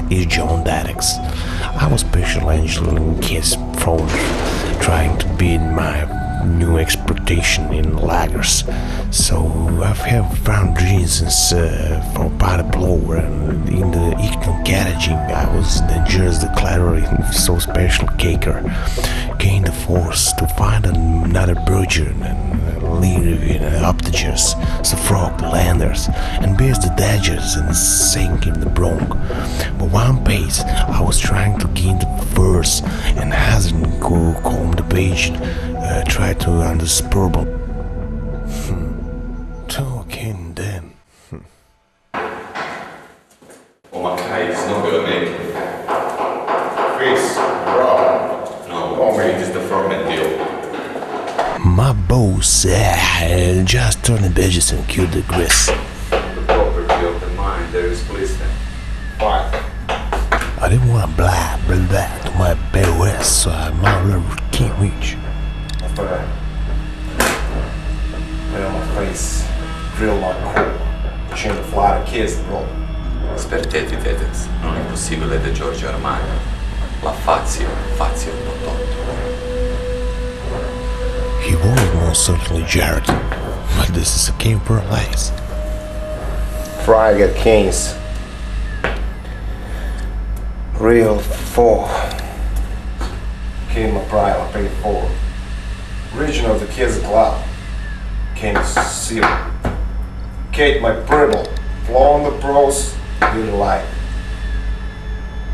is John Detex. I was special angel in case front, trying to beat my new exploitation in lagers. So I have found reasons for body blow, and in the ignorant garaging I was dangerous declaring so special caker. Gained the force to find another virgin and leave in uptagers, the frog, the landers, and bears the dodgers and sink in the bronc. But one pace I was trying to gain the verse and hasn't go comb the page, try to underspurble. Talking then. Oh my god, it's not gonna make it. Chris, bro. No, it is the format deal. My boss just turned the pages and killed the Chris. The property of the mind, there is blister. Why? I didn't want to blah to my POS, so I can't reach. After that, lay on my face, drill like coal, change the fly to kiss and roll. Spertetti Detex, non è possibile da Giorgio Armani. La fazio non tolto. He was most certainly Jared, but this is a game for lies. Fry get Keynes. Real 4. Came my pride, I paid 4. Region of the kids club. Came 0. Kate my dribble. Flow on the pros, little light.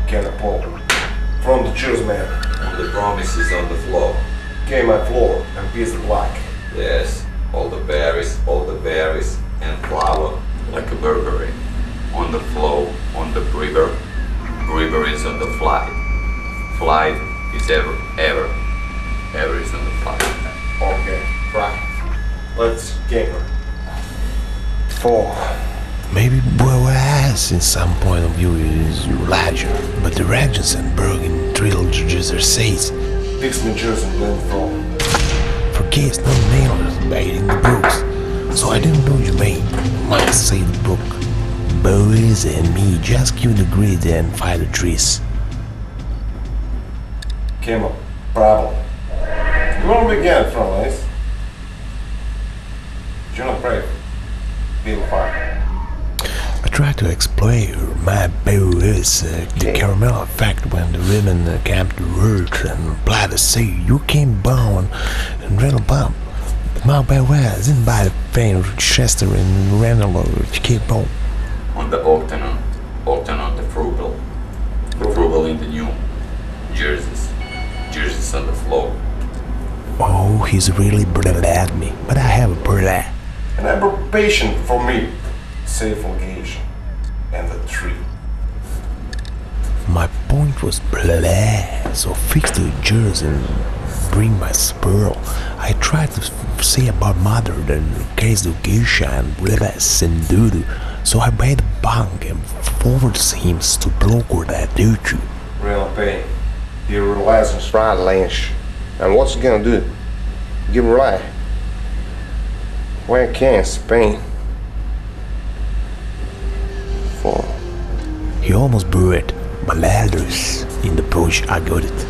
Catapult. From the juice man. On the promises on the floor. Came my floor and piece of black. Yes, all the berries, and flour like a Burberry. On the flow, on the river is on the flight. Flight is ever is on the flight. Okay, right. Let's game her. 4. Maybe whereas in some point of view is larger, but the Regents and Bergen drill juicer says Fix me juice and blend from. forgets no nailers baiting the brooks. So I didn't know you might say the book. Boys and me just kill the grid and fight the trees. Came up. Problem. You want to begin from this? John Detex. Bill 5. I tried to explain my BOS, the caramel effect when the women came to work and replied to say you came born and rental pump. My BOS didn't buy the fan Chester and rental keep on. On the Octanon the frugal in the new jerseys on the floor. Oh, he's really brilliant at me, but I have a brilliant. An abrogation for me. Safe engage. And the tree. My point was blah, so fix the jersey and bring my spurl. I tried to say about mother in case the geisha and blah and doodoo, so I made a bunk and forward seams to block that duty. Real pain. He realizes right lynch. And what's he gonna do? Give a lie. When can Spain? 4. He almost buried my ladders in the bush. I got it.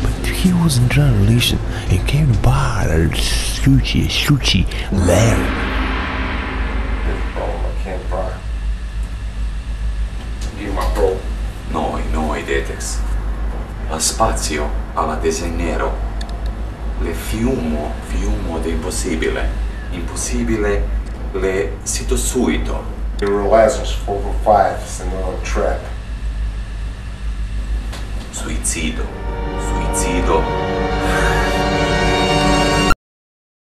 But he was in translation and came to bar and sushi, Larry. I can't cry. Give my bro. Noi Detex. La spazio alla desenero. Le fiumo de impossibile le sito subito. He realizes 4 for 5 is another trap. Suicido